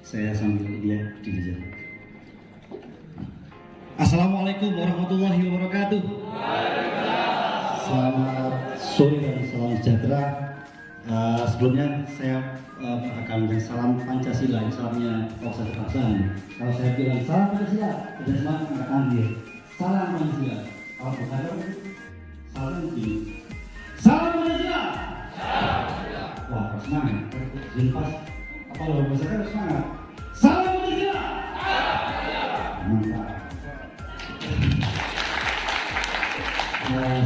Saya sambil dia di jalan. Assalamualaikum warahmatullahi wabarakatuh. Selamat sore dan salam sejahtera. Sebelumnya saya akan memberikan salam Pancasila, salamnya Profesor Kebangsaan. Kalau saya bilang salam Pancasila, tidak semangat mengatakan dia salam Pancasila. Kalau bukan salam begini. Salam Pancasila. Wah, semangat. Pas apa lo bahasa kan semangat. Salam Pancasila. Mantap.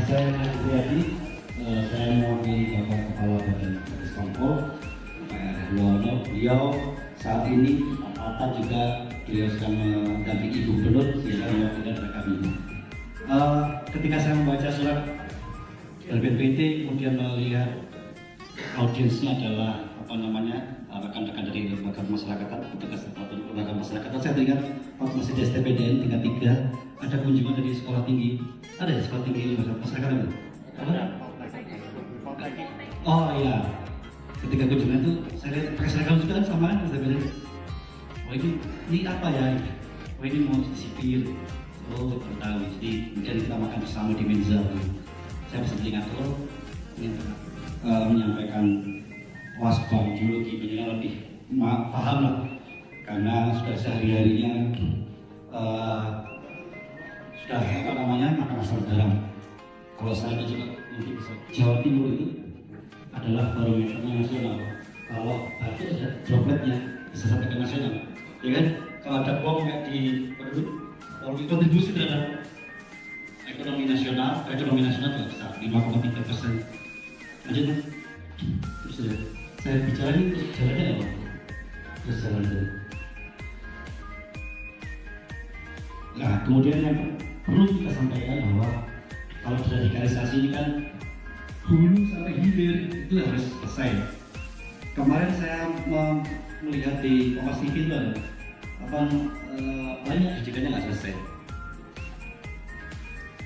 Saya Riyadi, saya mewakili Bapak Kepala Badan Pom, Pak beliau saat ini juga beliau sedang mendampingi Ibu Gubernur sehingga mewakili dari kami. Ketika saya membaca surat dari BNPT kemudian melihat audiensnya adalah rekan-rekan dari lembaga masyarakatan, petugas lembaga masyarakatan, saya teringat waktu masih di STPDN tingkat 3 ada kunjungan dari sekolah tinggi. Ada ya sekolah tinggi lembaga masyarakatan itu? Oh iya, ketika kunjungan itu saya lihat pakai seragam juga kan sama kan, saya bilang, wah ini apa ya? Wah ini mau sipir. Oh tahu, jadi kemudian kita makan bersama di meja. Saya bisa teringat ingin menyampaikan waspada geologi menjadi lebih paham lah, karena sudah sehari-harinya sudah makan asam garam. Kalau saya juga mungkin Jawa Timur itu adalah barometernya nasional. Kalau batuk ada dropletnya bisa sampai ke nasional, ya kan? Kalau ada bom kayak di kontribusi terhadap ekonomi nasional juga besar 5,3%. Lanjut kan? Terus saya bicara ini terus jalannya apa? Terus jalan. Nah, kemudian yang perlu kita sampaikan bahwa kalau deradikalisasi ini kan hulu sampai hilir itu harus selesai. Kemarin saya melihat di Kompas TV itu ada banyak didikannya nggak selesai.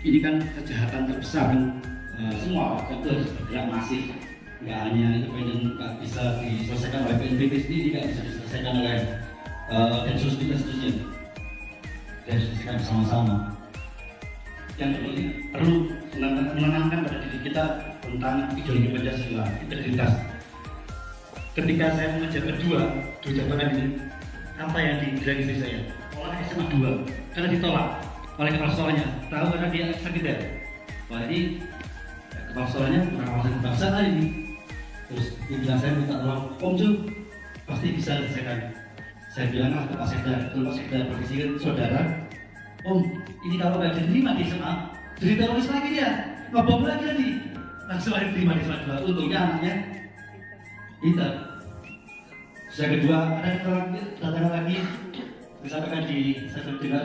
Ini kan kejahatan terbesar kan, semua itu harus bergerak masif. Nggak hanya independen, nggak bisa diselesaikan oleh BNPT sendiri, nggak bisa diselesaikan oleh Densus dan seterusnya. Dan diselesaikan bersama-sama. Yang ini perlu menanamkan pada diri kita tentang ideologi Pancasila, integritas. Ketika saya mengejar dua jabatan ini, apa yang dibilang istri saya? Olah SMA 2, karena ditolak oleh kepala sekolahnya. Tahu karena dia sakit ya? Wah ini kepala sekolahnya kurang kawasan kebangsaan ini. Terus dia bilang saya minta tolong, Om Ju, pasti bisa selesaikan. Saya bilang ke Pak Sekda Provinsi saudara, Om, ini kalau nggak diterima di SMA, jadi teroris lagi dia, ngebom lagi nanti. Langsung ada diterima di SMA 2. Untungnya anaknya pintar. Yang kedua, ada kedatangan lagi disampaikan di saya dengar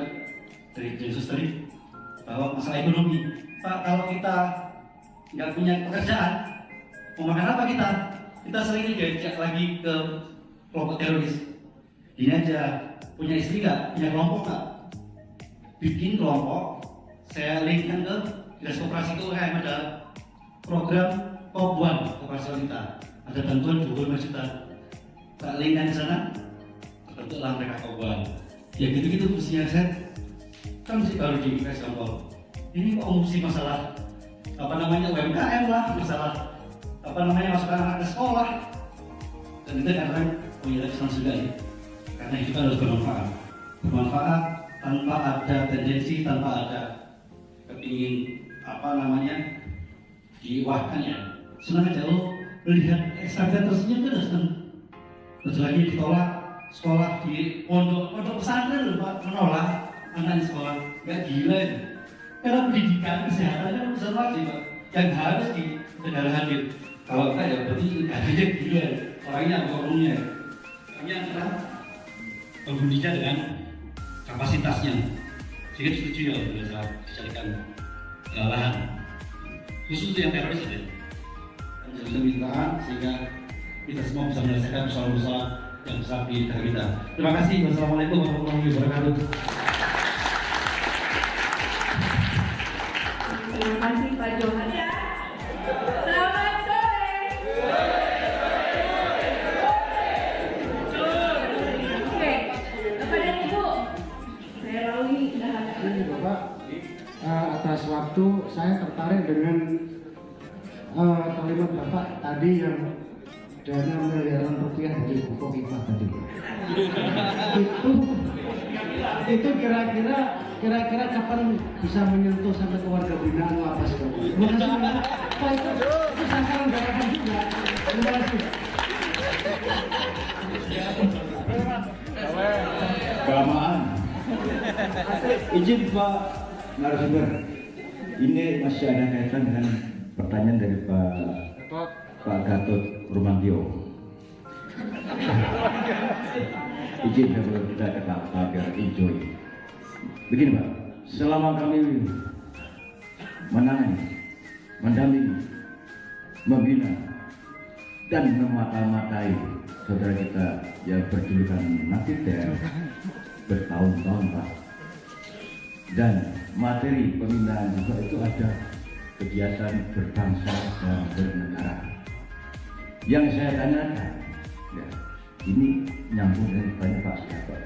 dari Densus tadi bahwa masalah ekonomi. Pak, kalau kita nggak punya pekerjaan, mau makan apa kita? Kita sering diajak lagi ke kelompok teroris. Ini aja, punya istri nggak? Punya kelompok nggak? Bikin kelompok, saya linkkan ke Dinas Koperasi UMKM, ada program Kobuan Koperasi Wanita, ada bantuan 25 juta. Tak linkkan di sana, bentuklah mereka Kobuan. Ya gitu-gitu fungsinya saya kan mesti baru di press control. Ini kok mesti masalah UMKM lah, masalah masukkan anak ke sekolah. Dan itu karena punya senang juga ya, karena itu kan harus bermanfaat tanpa ada tendensi, tanpa ada kepingin diwahkan ya. Senang aja lo melihat ekstraksi tersenyum itu udah senang. Terus lagi ditolak sekolah di pondok pesantren loh Pak, menolak anak sekolah, nggak gila itu. Karena pendidikan kesehatan kan besar wajib Pak, yang harus di negara hadir. Kalau enggak ya berarti negaranya gila, orangnya oknumnya. Kami antara pembudidaya dengan kapasitasnya, sehingga setuju ya bisa dicarikan lahan khusus untuk yang teroris ada. Kita bisa mintaan sehingga kita semua bisa menyelesaikan persoalan-persoalan yang besar di negara kita. Terima kasih. Wassalamualaikum warahmatullahi wabarakatuh. Terima kasih Pak Johan ya. Selamat sore. saya tertarik dengan kalimat Bapak tadi yang dana miliaran rupiah dari buku Kofifa tadi. itu kira-kira kapan bisa menyentuh sampai ke warga binaan lapas itu? Terima kasih banyak. Pak, itu sasaran garapan juga. Terima kasih. Kelamaan. Izin Pak narasumber, ini masih ada kaitan dengan pertanyaan dari Pak Gatot Nurmantio. Izin sebelum kita ketawa biar enjoy. Begini Pak, selama kami menangani, mendampingi, membina, dan memata-matai saudara kita yang berjulukan Napiter bertahun-tahun Pak, dan materi pembinaan juga itu ada kegiatan berbangsa dan bernegara. Yang saya tanyakan, ya, ini nyambung dengan banyak Pak Gatot.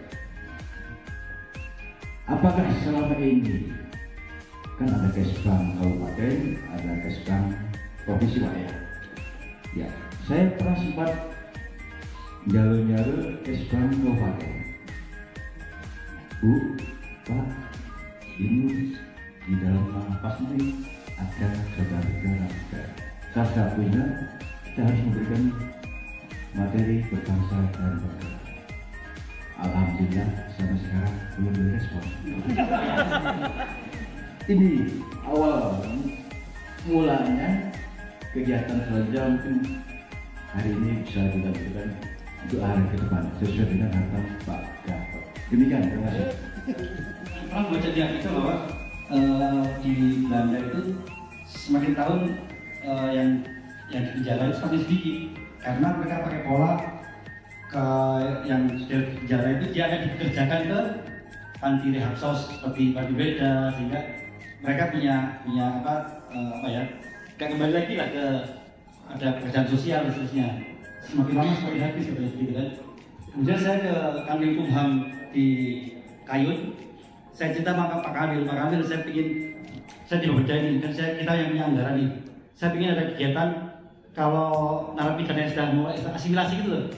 Apakah selama ini kan ada Kesbang Kabupaten, ada Kesbang Provinsi Pak ya, saya pernah sempat jalur-jalur Kesbang Kabupaten. Bu, Pak, ini di dalam lapas ini ada saudara-saudara. Salah satunya kita harus memberikan materi berbangsa dan bernegara. Alhamdulillah sampai sekarang belum direspon. Ini awal mulanya kegiatan selanjutnya mungkin hari ini bisa dilakukan untuk arah ke depan sesuai dengan harapan Pak Gatot. Demikian, terima kasih. Orang baca di artikel bahwa di Belanda itu semakin tahun yang di penjara itu semakin sedikit karena mereka pakai pola yang sudah di penjara itu dia akan dikerjakan ke panti rehab sos seperti panti beda, sehingga mereka punya apa ya, kayak kembali lagi lah ke ada pekerjaan sosial dan seterusnya. Semakin lama semakin habis gitu kan. Kemudian saya ke Kanwil Kumham di Kayun, saya cerita sama Pak Kanwil, saya tidak percaya ini, dan kita yang punya anggaran nih. Saya ingin ada kegiatan kalau narapidana yang sudah mulai asimilasi gitu loh,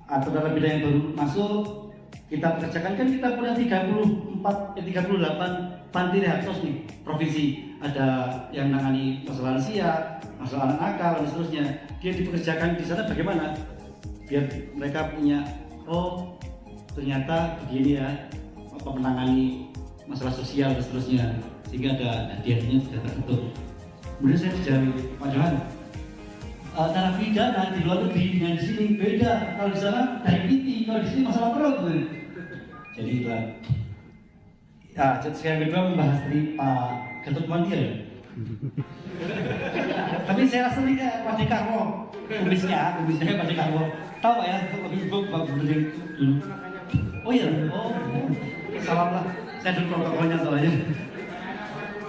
atau narapidana yang baru masuk, kita pekerjakan. Kan kita punya 38 panti rehab sos nih, provinsi. Ada yang menangani masalah lansia, masalah anak nakal dan seterusnya. Dia dipekerjakan di sana bagaimana? Biar mereka punya, oh ternyata begini ya, menangani masalah sosial dan seterusnya, sehingga ada hadiahnya sudah terbentuk. Kemudian saya dicari, Pak Johan, narapidana di luar negeri dengan di sini beda. Kalau di sana diabetes, kalau di sini masalah perut. Jadi itulah. Ya, yang kedua membahas dari Pak Gatot Nurmantio. Tapi saya rasa ini Pak Dekarwo, kumisnya Pak Dekarwo. Tahu Pak ya, Facebook Pak Gubernur dulu. Oh iya, salam lah. Saya dulu protokolnya soalnya.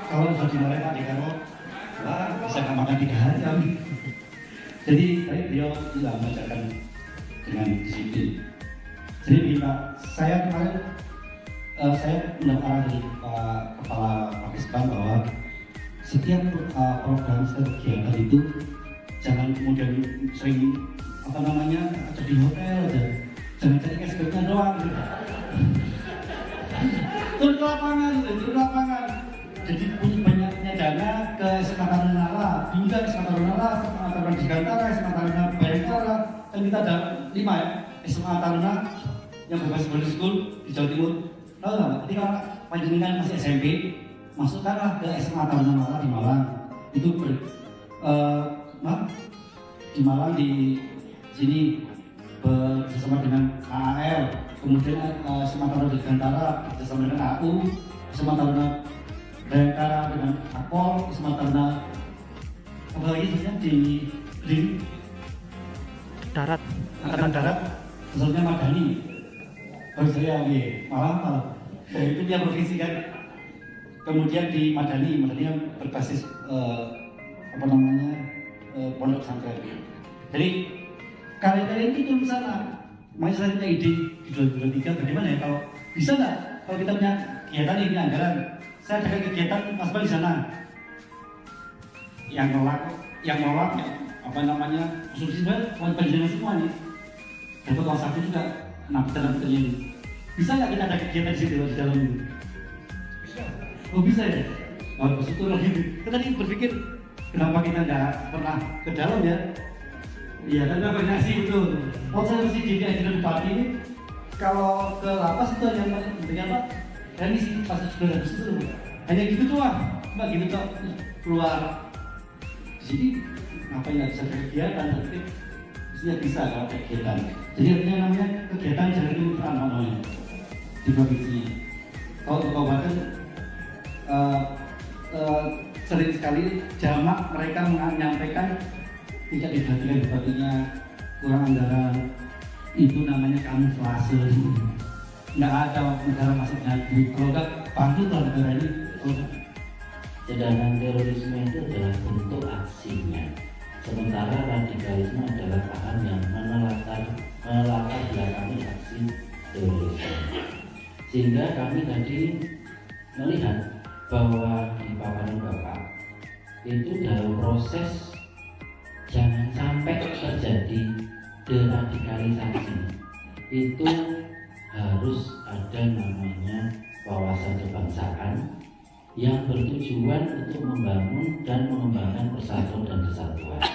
Kalau sudah dimulai Pak Dekarwo, wah bisa nggak makan 3 hari kami. Jadi tadi beliau tidak mengajarkan dengan disiplin. Jadi begini Pak, saya kemarin saya mendapat arahan dari Pak Kepala Pakistan bahwa setiap program kegiatan itu jangan kemudian sering ada di hotel aja, jangan cari expertnya doang gitu. Turun ke lapangan. Jadi punya dana ke SMA Tarunala, hingga SMA Tarunala, SMA Taruna Digantara, SMA Taruna Bayangkara, dan kita ada 5 ya, SMA Taruna yang berbasis boarding school di Jawa Timur. Tahu nggak? Ketika panjenengan masih SMP, masukkanlah ke SMA Taruna Malang di Malang. Itu di Malang di sini bersama dengan AAL, kemudian SMA Taruna Digantara bersama dengan AU, SMA Taruna Bayangkara dengan Akpol, SMA Taruna apa lagi di darat, angkatan darat, misalnya Madani. Saya malah itu dia provinsi kan. Kemudian di Madani yang berbasis pondok pesantren. Jadi kalian itu di sana. Makanya saya punya ide di 2023 bagaimana ya kalau bisa nggak kalau kita punya kegiatan ini anggaran, saya ada kegiatan Mas di sana. yang nolak ya apa namanya konsumsi penjenengan semua nih dapat uang saku juga. Nah pertanyaan ini bisa nggak kita ada kegiatan di situ di dalam itu? Oh bisa ya? Oh syukur lagi. Kita tadi berpikir kenapa kita nggak pernah ke dalam ya? Iya karena koordinasi itu. Observasi di ajudan bupati ini kalau ke lapas itu hanya dengan apa? Remisi pas sudah habis itu hanya gitu doang, mbak gitu toh keluar. Jadi apa yang bisa kegiatan? Tapi tidak bisa kalau kegiatan. Jadi artinya namanya kegiatan jalan kemitraan namanya di provinsi. Kalau di kabupaten sering sekali jamak mereka menyampaikan tidak diperhatikan bupatinya kurang anggaran, itu namanya kamuflase. Nggak ada negara masuknya duit, kalau nggak bantu kalau negara ini. Sedangkan terorisme itu adalah bentuk aksinya, sementara radikalisme adalah paham yang melatar belakangi aksi terorisme. Sehingga kami tadi melihat bahwa di paparan Bapak itu dalam proses jangan sampai terjadi deradikalisasi itu harus ada namanya wawasan kebangsaan yang bertujuan untuk membangun dan mengembangkan persatuan dan kesatuan,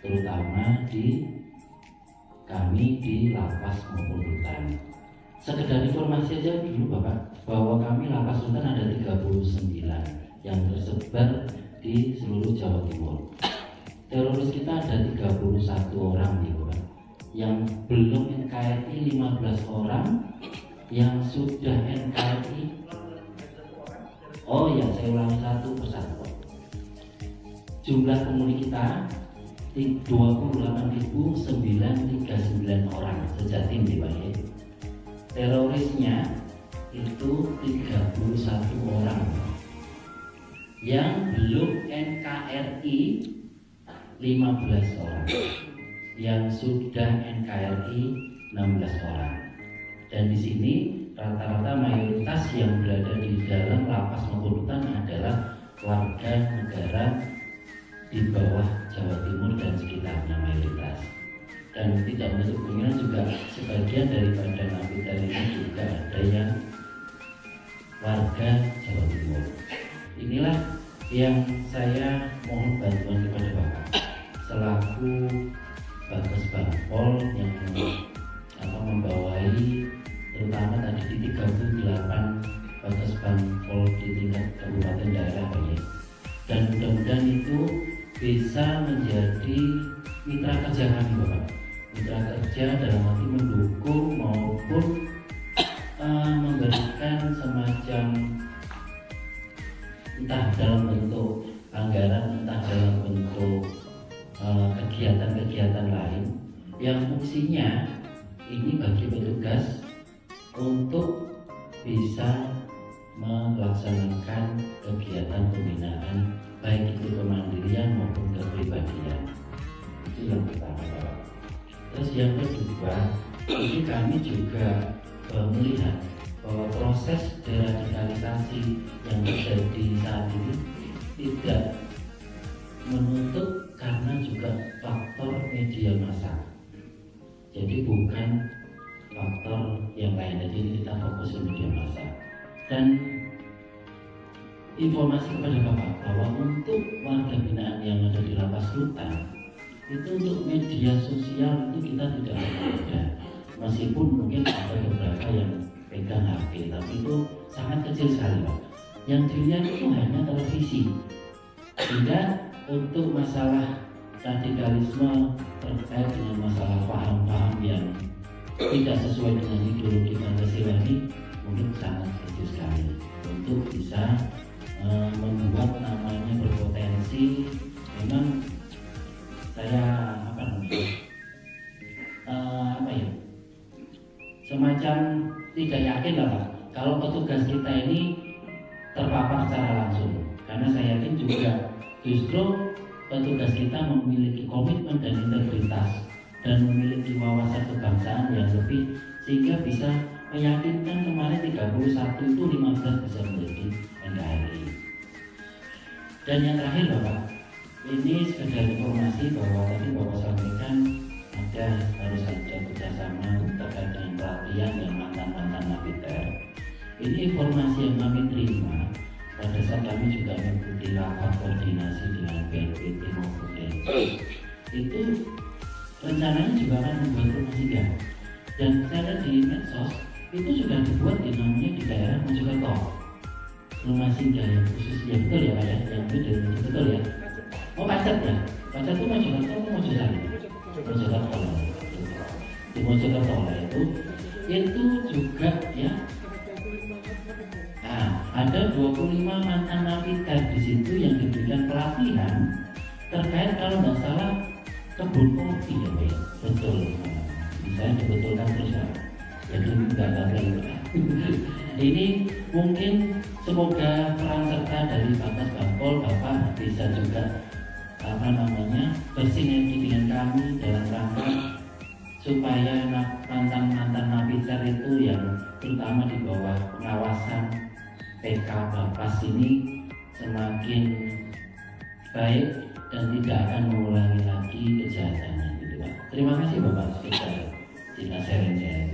terutama di kami di lapas maupun rutan. Sekedar informasi aja dulu Bapak, bahwa kami lapas rutan ada 39 yang tersebar di seluruh Jawa Timur. Teroris kita ada 31 orang nih Bapak, yang belum NKRI 15 orang, yang sudah NKRI oh ya saya ulangi satu persatu. Jumlah penghuni kita 28.939 orang sejatim di Pak. Terorisnya itu 31 orang yang belum NKRI 15 orang, yang sudah NKRI 16 orang. Dan di sini rata-rata mayoritas yang berada di dalam lapas maupun rutan adalah warga negara di bawah Jawa Timur dan sekitarnya mayoritas. Dan tidak menutup kemungkinan juga sebagian daripada napiter ini juga ada yang warga Jawa Timur. Inilah yang saya mohon bantuan kepada Bapak selaku Bagas Bangpol yang membawahi terutama tadi di 38 Bagas Bangpol di tingkat kabupaten daerah Pak. Dan mudah-mudahan itu bisa menjadi mitra kerja kami Bapak. Mitra kerja dalam arti mendukung maupun memberikan semacam entah dalam bentuk anggaran, entah dalam bentuk kegiatan-kegiatan lain yang fungsinya ini bagi petugas untuk bisa melaksanakan kegiatan pembinaan baik itu kemandirian maupun kepribadian. Itu yang pertama Pak. Terus yang kedua, ini kami juga melihat bahwa proses deradikalisasi yang terjadi saat ini tidak menutup karena juga faktor media massa. Jadi bukan faktor yang lain, jadi kita fokus ke media massa. Dan informasi kepada Bapak bahwa untuk warga binaan yang ada di lapas rutan itu untuk media sosial itu kita tidak ada, meskipun mungkin ada beberapa yang pegang HP, tapi itu sangat kecil sekali Pak. Yang dilihat itu hanya televisi. Sehingga untuk masalah radikalisme terkait dengan masalah paham-paham yang tidak sesuai dengan ideologi Pancasila ini mungkin sangat kecil sekali untuk bisa membuat namanya berpotensi. Memang saya semacam tidak yakin lah Pak kalau petugas kita ini terpapar secara langsung, karena saya yakin juga justru petugas kita memiliki komitmen dan integritas dan memiliki wawasan kebangsaan yang lebih, sehingga bisa meyakinkan kemarin 31 itu 15 bisa menjadi NKRI. Dan yang terakhir Bapak, Ini sekedar informasi bahwa tadi Bapak sampaikan harus ada kerjasama terkait dengan pelatihan dan mantan-mantan napiter. Ini informasi yang kami terima pada saat kami juga mengikuti rapat koordinasi dengan BNPT maupun Densus. Itu rencananya juga akan membuat rumah singgah. Dan saya lihat di medsos itu sudah dibuat di namanya di daerah Mojokerto. Rumah singgah yang khusus, ya betul ya Pak ya, yang itu betul ya. Oh Pacet ya, Pacet itu Mojokerto atau Mojosari? Mojokerto. Di Mojokerto itu juga ya. Nah, ada 25 mantan napiter di situ yang diberikan pelatihan terkait kalau nggak salah kebun kopi ya Pak ya. Betul. Bisa dibetulkan terus ya. Jadi nggak ada ini mungkin semoga peran serta dari Bapak Bangpol Bapak bisa juga bersinergi dengan kami dalam rangka supaya mantan-mantan napiter itu yang terutama di bawah pengawasan PK Bapas ini semakin baik dan tidak akan mengulangi lagi kejahatannya gitu Pak. Terima kasih Bapak sudah sharing.